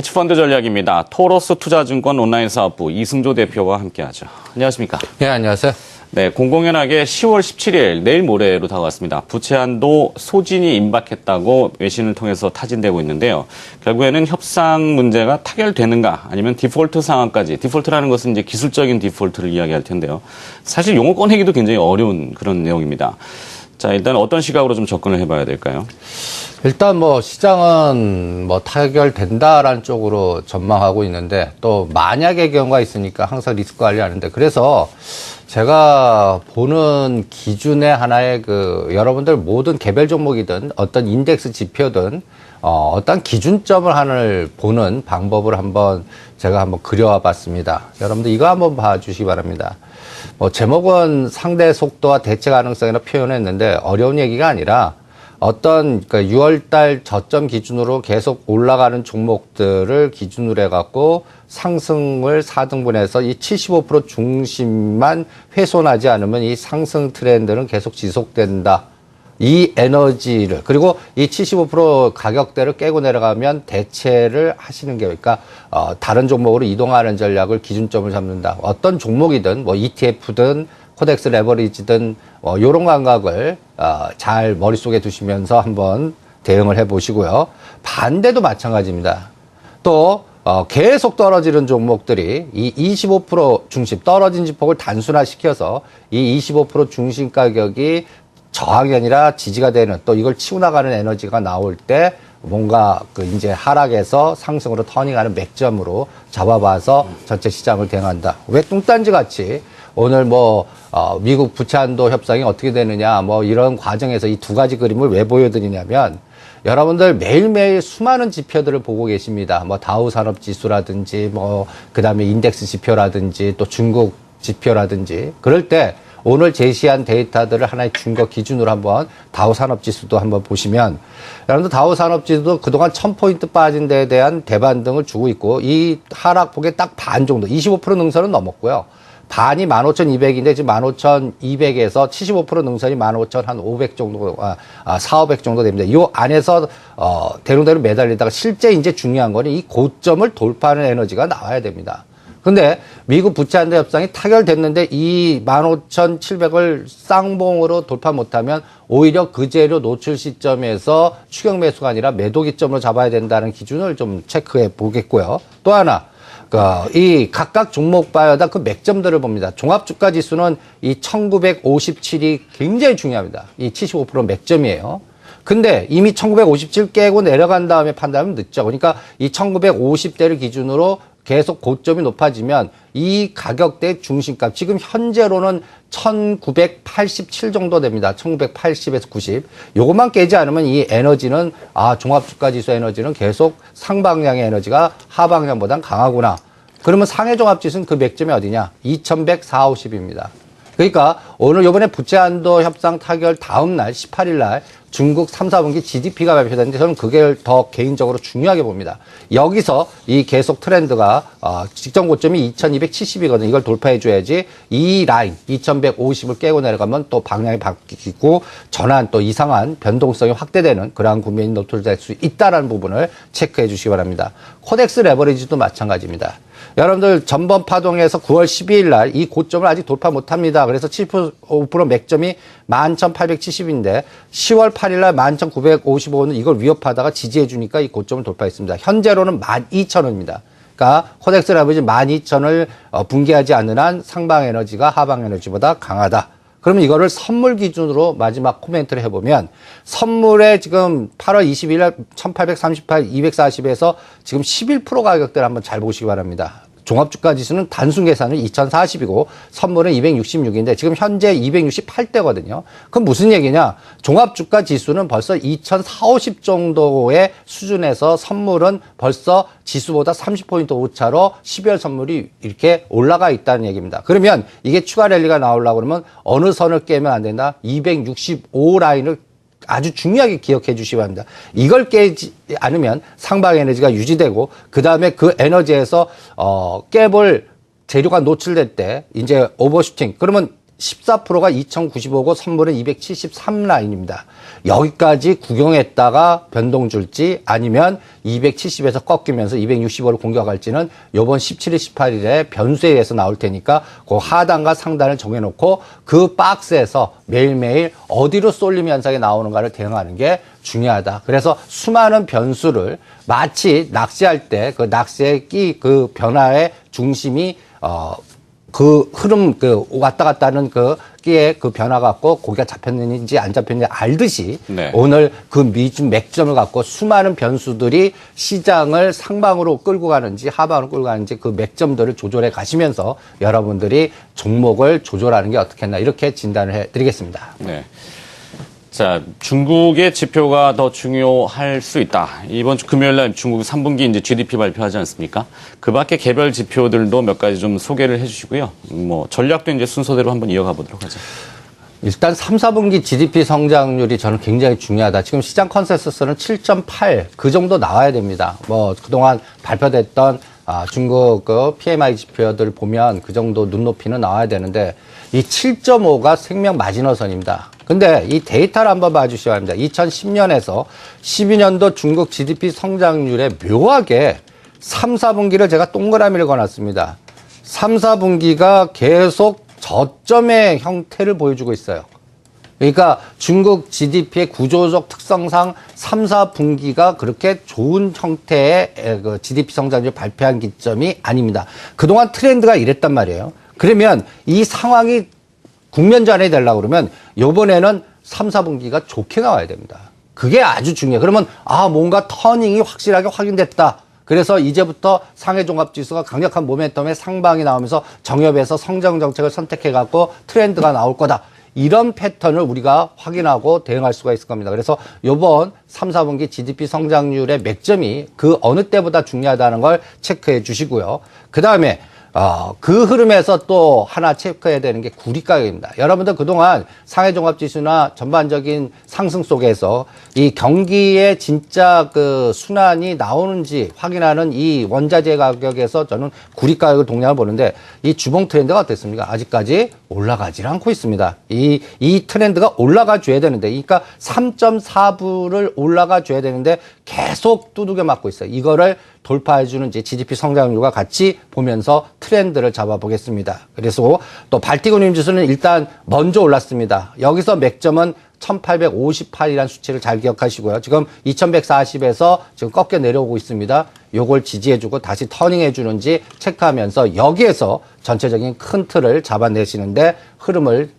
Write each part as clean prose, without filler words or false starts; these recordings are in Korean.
해치펀드 전략입니다. 토로스 투자증권 온라인 사업부 이승조 대표와 함께하죠. 안녕하십니까? 네, 안녕하세요. 네, 공공연하게 10월 17일 내일 모레로 다가왔습니다. 부채 한도 소진이 임박했다고 외신을 통해서 타진되고 있는데요. 결국에는 협상 문제가 타결되는가 아니면 디폴트 상황까지, 디폴트라는 것은 이제 기술적인 디폴트를 이야기할 텐데요. 사실 용어 꺼내기도 굉장히 어려운 그런 내용입니다. 자, 일단 어떤 시각으로 좀 접근을 해봐야 될까요? 일단 시장은 타결된다라는 쪽으로 전망하고 있는데 또 만약의 경우가 있으니까 항상 리스크 관리하는데 그래서 제가 보는 기준의 하나의 여러분들 모든 개별 종목이든 어떤 인덱스 지표든 어떤 기준점을 보는 방법을 제가 한번 그려와 봤습니다. 여러분들 이거 한번 봐주시기 바랍니다. 제목은 상대 속도와 대체 가능성이라 표현했는데 어려운 얘기가 아니라 어떤 6월달 저점 기준으로 계속 올라가는 종목들을 기준으로 해갖고 상승을 4등분해서 이 75% 중심만 훼손하지 않으면 이 상승 트렌드는 계속 지속된다. 이 에너지를 그리고 이 75% 가격대를 깨고 내려가면 대체를 하시는 게 그러니까 다른 종목으로 이동하는 전략을 기준점을 잡는다. 어떤 종목이든 ETF든 코덱스 레버리지든 요런 감각을 잘 머릿속에 두시면서 한번 대응을 해 보시고요. 반대도 마찬가지입니다. 또 계속 떨어지는 종목들이 이 25% 중심 떨어진 지폭을 단순화시켜서 이 25% 중심 가격이 저항이 아니라 지지가 되는 또 이걸 치고 나가는 에너지가 나올 때 뭔가 이제 하락에서 상승으로 터닝하는 맥점으로 잡아봐서 전체 시장을 대응한다. 왜 뚱딴지 같이 오늘 미국 부채 한도 협상이 어떻게 되느냐 이런 과정에서 이 두 가지 그림을 왜 보여드리냐면 여러분들 매일매일 수많은 지표들을 보고 계십니다. 다우 산업 지수라든지 그다음에 인덱스 지표라든지 또 중국 지표라든지 그럴 때 오늘 제시한 데이터들을 하나의 준거 기준으로 한번 다우 산업지수도 한번 보시면 여러분들 다우 산업지수도 그동안 1000포인트 빠진 데에 대한 대반등을 주고 있고 이 하락폭의 딱 반 정도 25% 능선은 넘었고요. 반이 15,200인데 지금 15,200에서 75% 능선이 15,500 정도, 4,500 정도 됩니다. 이 안에서, 대롱대롱 매달리다가 실제 이제 중요한 거는 이 고점을 돌파하는 에너지가 나와야 됩니다. 근데 미국 부채 한도 협상이 타결됐는데 이 15,700을 쌍봉으로 돌파 못하면 오히려 그 재료 노출 시점에서 추격 매수가 아니라 매도 기점으로 잡아야 된다는 기준을 좀 체크해 보겠고요. 또 하나, 이 각각 종목마다 그 맥점들을 봅니다. 종합주가 지수는 이 1957이 굉장히 중요합니다. 이 75% 맥점이에요. 근데 이미 1957 깨고 내려간 다음에 판단하면 늦죠. 그러니까 이 1950대를 기준으로 계속 고점이 높아지면 이 가격대 중심값 지금 현재로는 1987 정도 됩니다. 1980에서 90. 요것만 깨지 않으면 이 에너지는 종합주가 지수 에너지는 계속 상방향의 에너지가 하방향보단 강하구나. 그러면 상해 종합지수는 그 맥점이 어디냐? 2100-450입니다. 그러니까 오늘 요번에 부채 한도 협상 타결 다음 날 18일 날 중국 3, 4분기 GDP가 발표되는데 저는 그게 더 개인적으로 중요하게 봅니다. 여기서 이 계속 트렌드가 직전 고점이 2270이거든요. 이걸 돌파해 줘야지 이 라인 2150을 깨고 내려가면 또 방향이 바뀌고 전환 또 이상한 변동성이 확대되는 그러한 국면이 노출될 수 있다는 부분을 체크해 주시기 바랍니다. 코덱스 레버리지도 마찬가지입니다. 여러분들 전번 파동에서 9월 12일 날 이 고점을 아직 돌파 못합니다. 그래서 75% 맥점이 11,870인데 10월 8일 날 11,955는 이걸 위협하다가 지지해 주니까 이 고점을 돌파했습니다. 현재로는 12,000원입니다. 그러니까 코덱스 레버리지 12,000을 붕괴하지 않는 한 상방 에너지가 하방 에너지보다 강하다. 그러면 이거를 선물 기준으로 마지막 코멘트를 해보면 선물에 지금 8월 20일 날 1838, 240에서 지금 11% 가격대를 한번 잘 보시기 바랍니다. 종합주가 지수는 단순 계산은 2040이고 선물은 266인데 지금 현재 268대거든요. 그럼 무슨 얘기냐? 종합주가 지수는 벌써 2450 정도의 수준에서 선물은 벌써 지수보다 30포인트 오차로 12월 선물이 이렇게 올라가 있다는 얘기입니다. 그러면 이게 추가 랠리가 나오려고 그러면 어느 선을 깨면 안 된다? 265 라인을 아주 중요하게 기억해 주시기 바랍니다. 이걸 깨지 않으면 상방 에너지가 유지되고 그 다음에 그 에너지에서 깨볼 재료가 노출될 때 이제 오버슈팅 그러면 14%가 2095고 선물은 273 라인입니다. 여기까지 구경했다가 변동 줄지 아니면 270에서 꺾이면서 265를 공격할지는 요번 17일, 18일에 변수에 의해서 나올 테니까 그 하단과 상단을 정해놓고 그 박스에서 매일매일 어디로 쏠림 현상이 나오는가를 대응하는 게 중요하다. 그래서 수많은 변수를 마치 낚시할 때 그 낚시의 그 변화의 중심이 그 흐름, 왔다 갔다 하는 그 끼의 그 변화 갖고 고기가 잡혔는지 안 잡혔는지 알듯이 네. 오늘 그 미중 맥점을 갖고 수많은 변수들이 시장을 상방으로 끌고 가는지 하방으로 끌고 가는지 그 맥점들을 조절해 가시면서 여러분들이 종목을 조절하는 게 어떻겠나 이렇게 진단을 해 드리겠습니다. 네. 자, 중국의 지표가 더 중요할 수 있다. 이번 주 금요일 날 중국 3분기 이제 GDP 발표하지 않습니까? 그 밖에 개별 지표들도 몇 가지 좀 소개를 해 주시고요. 뭐, 전략도 이제 순서대로 한번 이어가 보도록 하죠. 일단 3, 4분기 GDP 성장률이 저는 굉장히 중요하다. 지금 시장 컨센서스는 7.8 그 정도 나와야 됩니다. 뭐, 그동안 발표됐던 중국 그 PMI 지표들 보면 그 정도 눈높이는 나와야 되는데 이 7.5가 생명 마지노선입니다. 근데 이 데이터를 한번 봐주셔야 합니다. 2010년에서 12년도 중국 GDP 성장률에 묘하게 3, 4분기를 제가 동그라미를 그어놨습니다. 3, 4분기가 계속 저점의 형태를 보여주고 있어요. 그러니까 중국 GDP의 구조적 특성상 3, 4분기가 그렇게 좋은 형태의 그 GDP 성장률 발표한 기점이 아닙니다. 그동안 트렌드가 이랬단 말이에요. 그러면 이 상황이 국면전환이 되려고 그러면 요번에는 3, 4분기가 좋게 나와야 됩니다. 그게 아주 중요해요. 그러면 뭔가 터닝이 확실하게 확인됐다. 그래서 이제부터 상해 종합지수가 강력한 모멘텀의 상방이 나오면서 정협에서 성장 정책을 선택해갖고 트렌드가 나올 거다. 이런 패턴을 우리가 확인하고 대응할 수가 있을 겁니다. 그래서 요번 3, 4분기 GDP 성장률의 맥점이 그 어느 때보다 중요하다는 걸 체크해 주시고요. 그 다음에 그 흐름에서 또 하나 체크해야 되는 게 구리 가격입니다. 여러분들 그동안 상해 종합지수나 전반적인 상승 속에서 이 경기에 진짜 그 순환이 나오는지 확인하는 이 원자재 가격에서 저는 구리 가격을 동향을 보는데 이 주봉 트렌드가 어땠습니까? 아직까지 올라가지 않고 있습니다. 이 트렌드가 올라가 줘야 되는데, 그러니까 3.4불을 올라가 줘야 되는데 계속 두들겨 맞고 있어요. 이거를 돌파해 주는지 GDP 성장률과 같이 보면서 트렌드를 잡아보겠습니다. 그래서 또 발티그림 지수는 일단 먼저 올랐습니다. 여기서 맥점은 1858이라는 수치를 잘 기억하시고요. 지금 2140에서 지금 꺾여 내려오고 있습니다. 요걸 지지해주고 다시 터닝해주는지 체크하면서 여기에서 전체적인 큰 틀을 잡아내시는데 흐름을,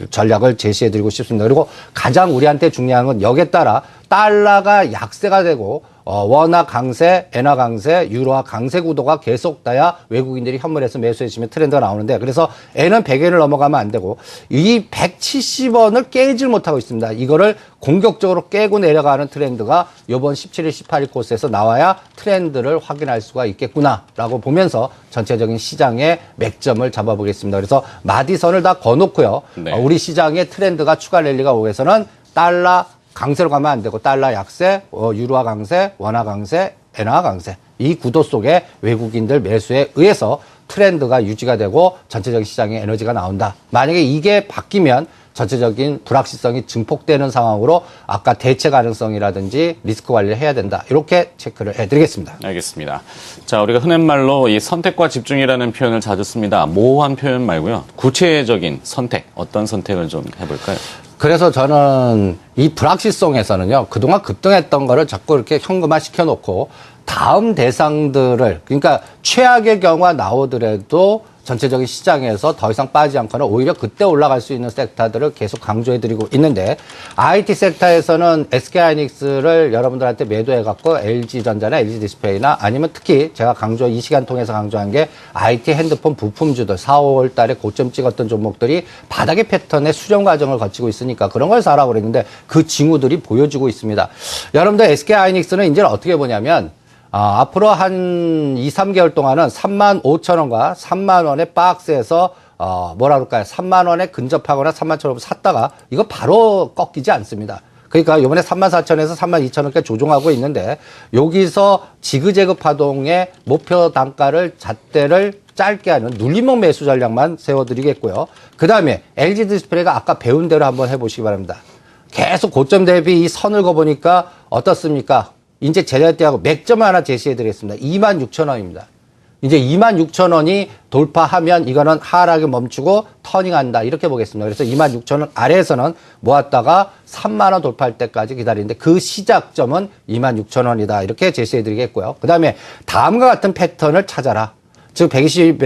전략을 제시해드리고 싶습니다. 그리고 가장 우리한테 중요한 건 여기에 따라 달러가 약세가 되고 원화 강세, 엔화 강세, 유로화 강세 구도가 계속돼야 외국인들이 현물에서 매수해주시면 트렌드가 나오는데, 그래서 엔은 100엔을 넘어가면 안 되고 이 170원을 깨질 못하고 있습니다. 이거를 공격적으로 깨고 내려가는 트렌드가 이번 17일, 18일 코스에서 나와야 트렌드를 확인할 수가 있겠구나라고 보면서 전체적인 시장의 맥점을 잡아보겠습니다. 그래서 마디선을 다 거놓고요. 네. 우리 시장의 트렌드가 추가 랠리가 오기 위해서는 달러 강세로 가면 안 되고 달러 약세, 유로화 강세, 원화 강세, 엔화 강세. 이 구도 속에 외국인들 매수에 의해서 트렌드가 유지가 되고 전체적인 시장에 에너지가 나온다. 만약에 이게 바뀌면 전체적인 불확실성이 증폭되는 상황으로 아까 대체 가능성이라든지 리스크 관리를 해야 된다. 이렇게 체크를 해드리겠습니다. 알겠습니다. 자, 우리가 흔한 말로 이 선택과 집중이라는 표현을 자주 씁니다. 모호한 표현 말고요. 구체적인 선택, 어떤 선택을 좀 해볼까요? 그래서 저는 이 불확실성에서는요, 그동안 급등했던 거를 자꾸 이렇게 현금화 시켜놓고 다음 대상들을, 그러니까 최악의 경우가 나오더라도 전체적인 시장에서 더 이상 빠지지 않거나 오히려 그때 올라갈 수 있는 섹터들을 계속 강조해드리고 있는데, IT 섹터에서는 SK하이닉스를 여러분들한테 매도해갖고 LG전자나 LG디스플레이나 아니면 특히 제가 이 시간 통해서 강조한 게 IT 핸드폰 부품주들 4, 5월 달에 고점 찍었던 종목들이 바닥의 패턴의 수렴 과정을 거치고 있으니까 그런 걸 사라고 그랬는데 그 징후들이 보여지고 있습니다. 여러분들 SK하이닉스는 이제는 어떻게 보냐면 앞으로 한 2, 3개월 동안은 35,000원과 3만원의 박스에서, 뭐라 그럴까요? 3만원에 근접하거나 31,000원 샀다가 이거 바로 꺾이지 않습니다. 그러니까 요번에 34,000원에서 32,000원까지 조정하고 있는데 여기서 지그재그 파동의 목표 단가를 잣대를 짧게 하는 눌림목 매수 전략만 세워드리겠고요. 그 다음에 LG 디스플레이가 아까 배운 대로 한번 해보시기 바랍니다. 계속 고점 대비 이 선을 그어보니까 어떻습니까? 이제 제자리하고 맥점 하나 제시해드리겠습니다. 26,000원입니다. 이제 26,000원이 돌파하면 이거는 하락이 멈추고 터닝한다. 이렇게 보겠습니다. 그래서 26,000원 아래에서는 모았다가 3만원 돌파할 때까지 기다리는데 그 시작점은 26,000원이다. 이렇게 제시해드리겠고요. 그 다음에 다음과 같은 패턴을 찾아라. 즉 120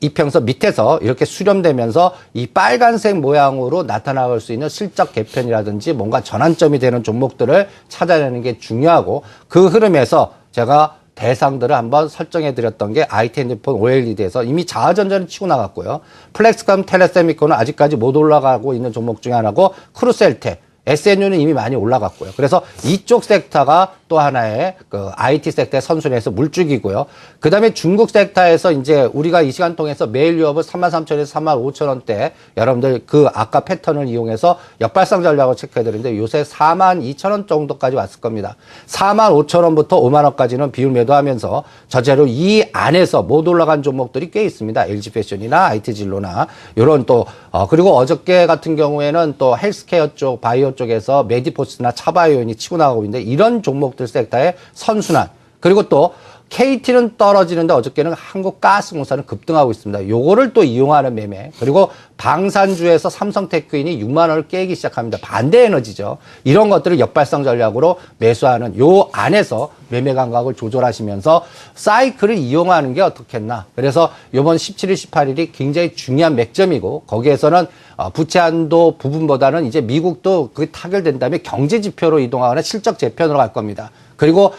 이평선 밑에서 이렇게 수렴되면서 이 빨간색 모양으로 나타나올 수 있는 실적 개편이라든지 뭔가 전환점이 되는 종목들을 찾아내는 게 중요하고 그 흐름에서 제가 대상들을 한번 설정해 드렸던 게 IT 핸드폰 OLED에서 이미 자화전자는 치고 나갔고요. 플렉스컴 텔레세미콘은 아직까지 못 올라가고 있는 종목 중에 하나고 크루셀텍, SNU는 이미 많이 올라갔고요. 그래서 이쪽 섹터가 또 하나의 그 IT 섹터의 선순위에서 물줄기고요. 그 다음에 중국 섹터에서 이제 우리가 이 시간 통해서 매일 유업을 33,000원에서 35,000원대 여러분들 그 아까 패턴을 이용해서 역발상 전략을 체크해드리는데 요새 42,000원 정도까지 왔을 겁니다. 45,000원부터 5만원까지는 비율 매도하면서 저제로 이 안에서 못 올라간 종목들이 꽤 있습니다. LG패션이나 IT진로나 이런 또 그리고 어저께 같은 경우에는 또 헬스케어 쪽 바이오 쪽에서 메디포스나 차바이오인이 치고 나가고 있는데 이런 종목들 섹터의 선순환 그리고 또 KT는 떨어지는데 어저께는 한국가스공사는 급등하고 있습니다. 요거를 또 이용하는 매매 그리고 방산주에서 삼성테크인이 6만 원을 깨기 시작합니다. 반대 에너지죠. 이런 것들을 역발상 전략으로 매수하는 요 안에서 매매 감각을 조절하시면서 사이클을 이용하는 게 어떻겠나. 그래서 요번 17일, 18일이 굉장히 중요한 맥점이고 거기에서는 부채 한도 부분보다는 이제 미국도 그 타결된 다음에 경제 지표로 이동하거나 실적 재편으로 갈 겁니다. 그리고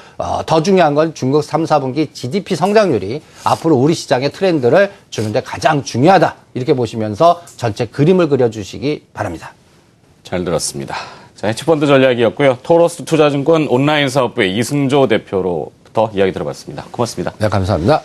더 중요한 건 중국 3, 4분기 GDP 성장률이 앞으로 우리 시장의 트렌드를 주는데 가장 중요하다. 이렇게 보시면서 전체 그림을 그려주시기 바랍니다. 잘 들었습니다. 자, 해치펀드 전략이었고요. 토로스 투자증권 온라인 사업부의 이승조 대표로부터 이야기 들어봤습니다. 고맙습니다. 네, 감사합니다.